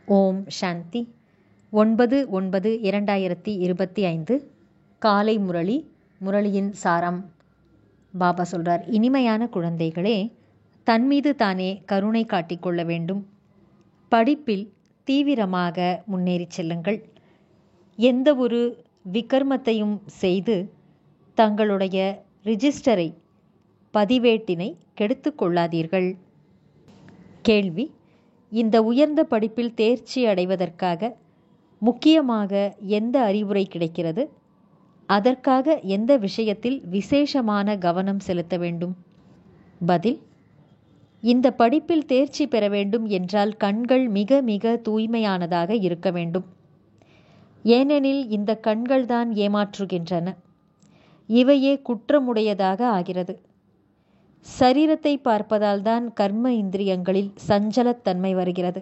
ஓம் சாந்தி. 9/9/2025 காலை முரளி. முரளியின் சாரம். பாபா சொல்றார், இனிமையான குழந்தைகளே, தன்மீது தானே கருணை காட்டிக்கொள்ள வேண்டும். படிப்பில் தீவிரமாக முன்னேறி செல்லுங்கள். எந்த ஒரு விகர்மத்தையும் செய்து தங்களுடைய ரிஜிஸ்டரை, பதிவேட்டினை கெடுத்து கொள்ளாதீர்கள். கேள்வி: இந்த உயர்ந்த படிப்பில் தேர்ச்சி அடைவதற்காக முக்கியமாக எந்த அறிவுரை கிடைக்கிறது? அதற்காக எந்த விஷயத்தில் விசேஷமான கவனம் செலுத்த வேண்டும்? பதில்: இந்த படிப்பில் தேர்ச்சி பெற வேண்டும் என்றால் கண்கள் மிக மிக தூய்மையானதாக இருக்க வேண்டும். ஏனெனில் இந்த கண்கள்தான் ஏமாற்றுகின்றன. இவையே குற்றமுடையதாக ஆகிறது. சரீரத்தை பார்ப்பதால் தான் கர்ம இந்திரியங்களில் சஞ்சலத்தன்மை வருகிறது.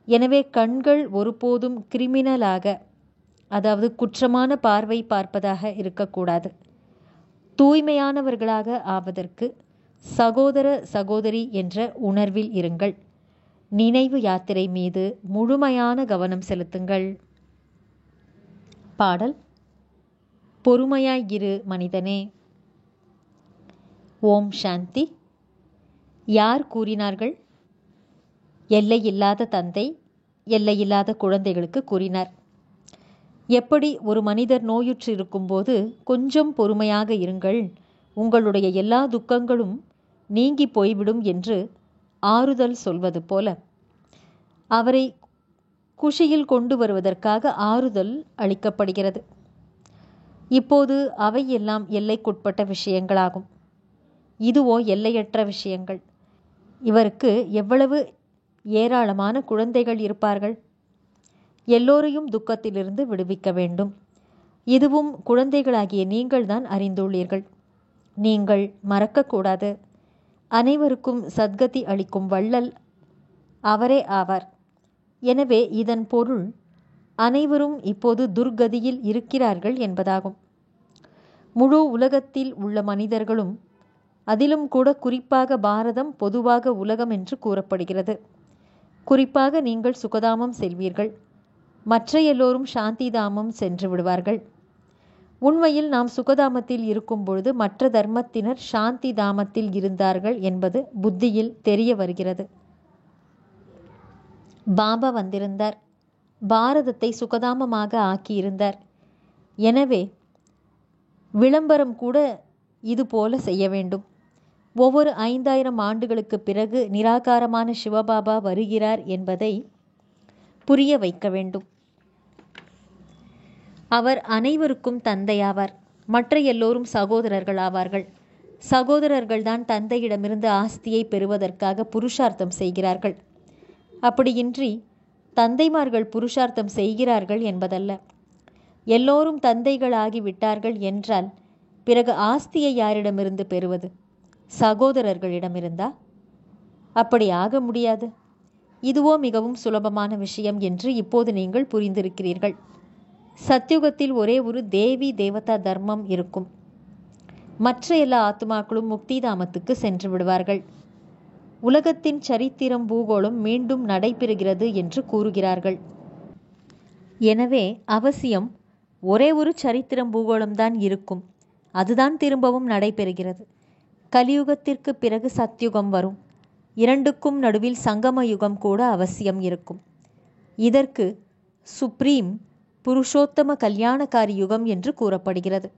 எனவே கண்கள் ஒருபோதும் கிரிமினலாக, அதாவது குற்றமான பார்வை பார்ப்பதாக இருக்கக்கூடாது. தூய்மையானவர்களாக ஆவதற்கு சகோதர சகோதரி என்ற உணர்வில் இருங்கள். நினைவு யாத்திரை மீது முழுமையான கவனம் செலுத்துங்கள். பாடல்: பொறுமையாய் இரு மனிதனே. ஓம் சாந்தி. யார் கூறினார்கள்? எல்லையில்லாத தந்தை எல்லையில்லாத குழந்தைகளுக்கு கூறினார். எப்படி ஒரு மனிதர் நோயுற்று இருக்கும்போது கொஞ்சம் பொறுமையாக இருங்கள், உங்களுடைய எல்லா துக்கங்களும் நீங்கி போய்விடும் என்று ஆறுதல் சொல்வது போல, அவரை குஷியில் கொண்டு வருவதற்காக ஆறுதல் அளிக்கப்படுகிறது. இப்போது அவையெல்லாம் எல்லைக்குட்பட்ட விஷயங்களாகும். இதுவோ எல்லையற்ற விஷயங்கள். இவருக்கு எவ்வளவு ஏராளமான குழந்தைகள் இருப்பார்கள். எல்லோரையும் துக்கத்திலிருந்து விடுவிக்க வேண்டும். இதுவும் குழந்தைகளாகிய நீங்கள்தான் அறிந்துள்ளீர்கள். நீங்கள் மறக்கக்கூடாது. அனைவருக்கும் சத்கதி அளிக்கும் வள்ளல் அவரே ஆவார். எனவே இதன் பொருள் அனைவரும் இப்போது துர்கதியில் இருக்கிறார்கள் என்பதாகும். முழு உலகத்தில் உள்ள மனிதர்களும், அதிலும் கூட குறிப்பாக பாரதம் பொதுவாக உலகம் என்று கூறப்படுகிறது. குறிப்பாக நீங்கள் சுகதாமம் செல்வீர்கள். மற்ற எல்லோரும் சாந்தி தாமம் சென்று விடுவார்கள். உண்மையில் நாம் சுகதாமத்தில் இருக்கும் பொழுது மற்ற தர்மத்தினர் சாந்தி தாமத்தில் இருந்தார்கள் என்பது புத்தியில் தெரிய வருகிறது. பாபா வந்திருந்தார், பாரதத்தை சுகதாமமாக ஆக்கியிருந்தார். எனவே விளம்பரம் கூட இது போல செய்ய வேண்டும். ஒவ்வொரு 5000 ஆண்டுகளுக்கு பிறகு நிராகாரமான சிவபாபா வருகிறார் என்பதை புரிய வைக்க வேண்டும். அவர் அனைவருக்கும் தந்தையாவார். மற்ற எல்லோரும் சகோதரர்கள் ஆவார்கள். சகோதரர்கள்தான் தந்தையிடமிருந்து ஆஸ்தியை பெறுவதற்காக புருஷார்த்தம் செய்கிறார்கள். அப்படியின்றி தந்தைமார்கள் புருஷார்த்தம் செய்கிறார்கள் என்பதல்ல. எல்லோரும் தந்தைகள் ஆகிவிட்டார்கள் என்றால் பிறகு ஆஸ்தியை யாரிடமிருந்து பெறுவது? சகோதரர்களிடமிருந்தா? அப்படி ஆக முடியாது. இதுவோ மிகவும் சுலபமான விஷயம் என்று இப்போது நீங்கள் புரிந்திருக்கிறீர்கள். சத்யுகத்தில் ஒரே ஒரு தேவி தேவதா தர்மம் இருக்கும். மற்ற எல்லா ஆத்மாக்களும் முக்தி தாமத்துக்கு சென்று விடுவார்கள். உலகத்தின் சரித்திரம் பூகோளம் மீண்டும் நடைபெறுகிறது என்று கூறுகிறார்கள். எனவே அவசியம் ஒரே ஒரு சரித்திரம் பூகோளம்தான் இருக்கும். அதுதான் திரும்பவும் நடைபெறுகிறது. கலியுகத்திற்கு பிறகு சத்யுகம் வரும். இரண்டுக்கும் நடுவில் சங்கம யுகம் கூட அவசியம் இருக்கும். இதற்கு சுப்ரீம் புருஷோத்தம கல்யாணக்காரி யுகம் என்று கூறப்படுகிறது.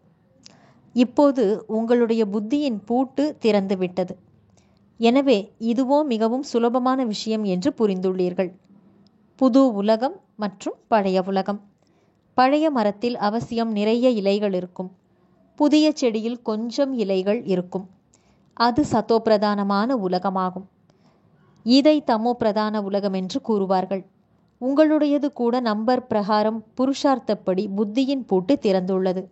இப்போது உங்களுடைய புத்தியின் பூட்டு திறந்துவிட்டது. எனவே இதுவோ மிகவும் சுலபமான விஷயம் என்று புரிந்துள்ளீர்கள். புது உலகம் மற்றும் பழைய உலகம். பழைய மரத்தில் அவசியம் நிறைய இலைகள் இருக்கும். புதிய செடியில் கொஞ்சம் இலைகள் இருக்கும். அது சத்தோ பிரதானமான உலகமாகும். இதை தமோ பிரதான உலகம் என்று கூறுவார்கள். உங்களுடையது கூட நம்பர் பிரகாரம் புருஷார்த்தப்படி புத்தியின் பூட்டு திறந்துள்ளது.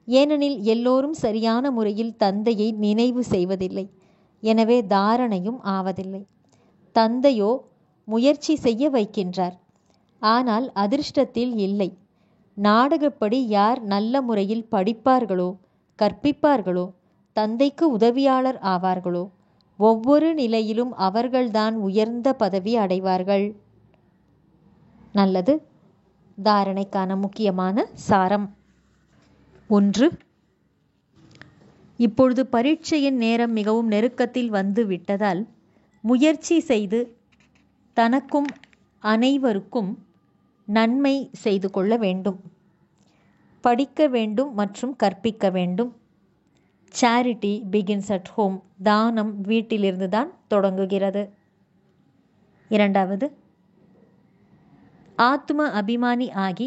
ஏனெனில் எல்லோரும் சரியான முறையில் தந்தையை நினைவு செய்வதில்லை. எனவே தாரணையும் ஆவதில்லை. தந்தையோ முயற்சி செய்ய வைக்கின்றார், ஆனால் அதிர்ஷ்டத்தில் இல்லை. நாடகப்படி யார் நல்ல முறையில் படிப்பார்களோ, கற்பிப்பார்களோ, தந்தைக்கு உதவியாளர் ஆவார்களோ, ஒவ்வொரு நிலையிலும் அவர்கள்தான் உயர்ந்த பதவி அடைவார்கள். நல்லது. தாரணைக்கான முக்கியமான சாரம். 1. இப்பொழுது பரீட்சையின் நேரம் மிகவும் நெருக்கத்தில் வந்து விட்டதால் முயற்சி செய்து தனக்கும் அனைவருக்கும் நன்மை செய்து கொள்ள வேண்டும். படிக்க வேண்டும் மற்றும் கற்பிக்க வேண்டும். Charity begins at home. தானம் வீட்டிலிருந்து தான் தொடங்குகிறது. 2. ஆத்ம அபிமானி ஆகி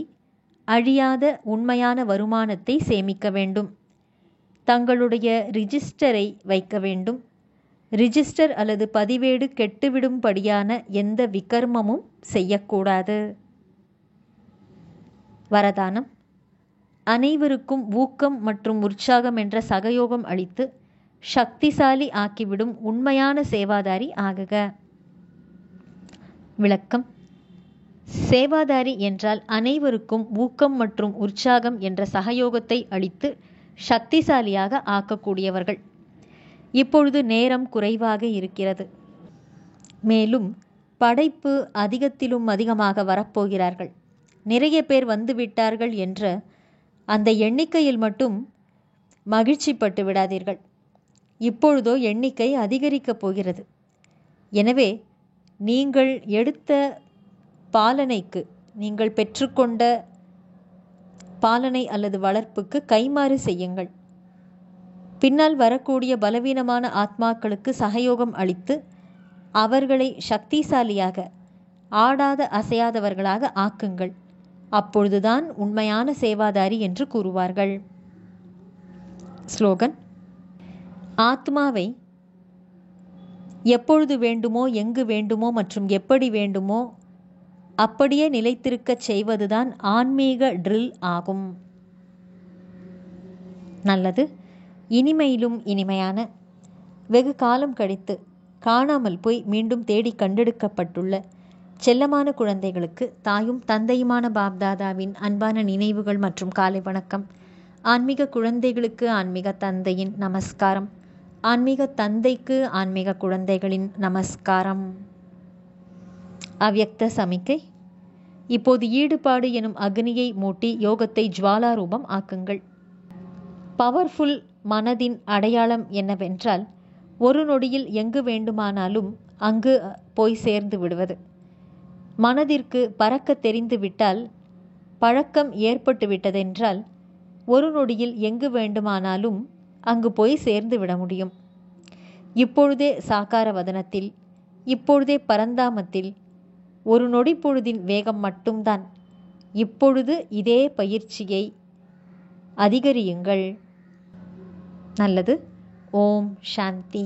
அழியாத உண்மையான வருமானத்தை சேமிக்க வேண்டும். தங்களுடைய ரிஜிஸ்டரை வைக்க வேண்டும். ரிஜிஸ்டர் அல்லது பதிவேடு கெட்டுவிடும்படியான எந்த விகர்மமும் செய்யக்கூடாது. வரதானம். அனைவருக்கும் ஊக்கம் மற்றும் உற்சாகம் என்ற சகயோகம் அளித்து சக்திசாலி ஆக்கிவிடும் உண்மையான சேவாதாரி ஆகுக. விளக்கம். சேவாதாரி என்றால் அனைவருக்கும் ஊக்கம் மற்றும் உற்சாகம் என்ற சகயோகத்தை அளித்து சக்திசாலியாக ஆக்கக்கூடியவர்கள். இப்பொழுது நேரம் குறைவாக இருக்கிறது. மேலும் படைப்பு அதிகத்திலும் அதிகமாக வரப்போகிறார்கள். நிறைய பேர் வந்துவிட்டார்கள் என்ற அந்த எண்ணிக்கையில் மட்டும் மகிழ்ச்சிப்பட்டு விடாதீர்கள். இப்பொழுதோ எண்ணிக்கை அதிகரிக்கப் போகிறது. எனவே நீங்கள் எடுத்த பாலனைக்கு, நீங்கள் பெற்றுக்கொண்ட பாலனை அல்லது வளர்ப்புக்கு கைமாறு செய்யுங்கள். பின்னால் வரக்கூடிய பலவீனமான ஆத்மாக்களுக்கு சகயோகம் அளித்து அவர்களை சக்திசாலியாக, ஆடாத அசையாதவர்களாக ஆக்குங்கள். அப்பொழுதுதான் உண்மையான சேவாதாரி என்று கூறுவார்கள். ஸ்லோகன். ஆத்மாவை எப்பொழுது வேண்டுமோ, எங்கு வேண்டுமோ மற்றும் எப்படி வேண்டுமோ அப்படியே நிலைத்திருக்கச் செய்வதுதான் ஆன்மீக ட்ரில் ஆகும். நல்லது. இனிமையிலும் இனிமையான, வெகு காலம் கழித்து காணாமல் போய் மீண்டும் தேடி கண்டெடுக்கப்பட்டுள்ள செல்லமான குழந்தைகளுக்கு தாயும் தந்தையுமான பாப்தாதாவின் அன்பான நினைவுகள் மற்றும் காலை வணக்கம். ஆன்மீக குழந்தைகளுக்கு ஆன்மீக தந்தையின் நமஸ்காரம். ஆன்மீக தந்தைக்கு ஆன்மீக குழந்தைகளின் நமஸ்காரம். அவ்யக்த சமிக்கை. இப்போது ஈடுபாடு எனும் அக்னியை மூட்டி யோகத்தை ஜுவாலா ரூபம் ஆக்குங்கள். பவர்ஃபுல் மனதின் அடையாளம் என்னவென்றால், ஒரு நொடியில் எங்கு வேண்டுமானாலும் அங்கு போய் சேர்ந்து விடுவது. மனதிற்கு பறக்க தெரிந்து விட்டால், பழக்கம் ஏற்பட்டு விட்டதென்றால், ஒரு நொடியில் எங்கு வேண்டுமானாலும் அங்கு போய் சேர்ந்து விட முடியும். இப்பொழுதே சாகார வதனத்தில், இப்பொழுதே பரந்தாமத்தில், ஒரு நொடி பொழுதின் வேகம் மட்டும்தான். இப்பொழுது இதே பயிற்சியை அதிகரியுங்கள். நல்லது. ஓம் சாந்தி.